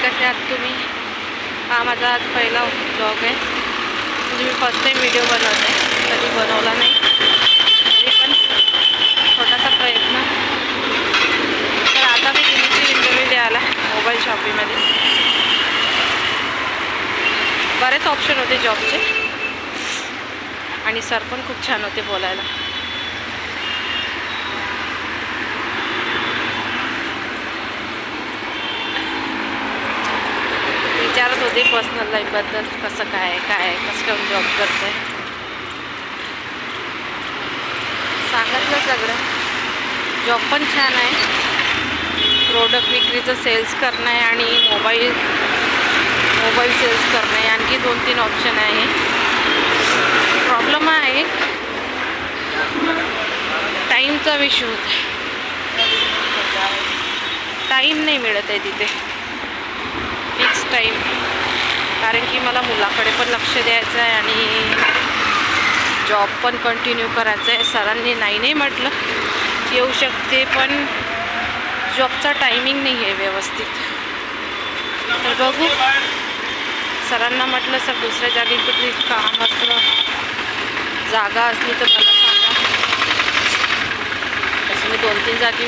कसे आहात तुम्ही? हा माझा आज पहिला ब्लॉग आहे. म्हणजे मी फर्स्ट टाईम व्हिडिओ बनवते, कधी बनवला नाही. तरी पण छोटासा प्रयत्न. तर आता मी गेलीची इंटरव्ह्यू द्यायला मोबाईल शॉपीमध्ये. बरेच ऑप्शन होते जॉबचे आणि सर पण खूप छान होते बोलायला. विचारत होते पर्सनल लाईफबद्दल, कसं काय कसं जॉब करते सांगितलं सगळं. जॉब पण छान आहे, प्रोडक्ट विक्रीचं सेल्स करणं आहे आणि मोबाईल सेल्स करणं आहे. आणखी 2-3 ऑप्शन आहे. प्रॉब्लेम आहे टाईमचा इश्यू होता आहे. टाईम नाही मिळत आहे तिथे फिक्स टाईम, कारण की मला मुलाकडे पण लक्ष द्यायचं आहे आणि जॉब पण कंटिन्यू करायचं आहे. सरांनी नाही म्हटलं, येऊ शकते, पण जॉबचा टायमिंग नाही आहे व्यवस्थित. तर बघू. सरांना म्हटलं सर दुसऱ्या जागी कुठली काम असलं, जागा असली तर मला सांगा. तसं मी 2-3 जागी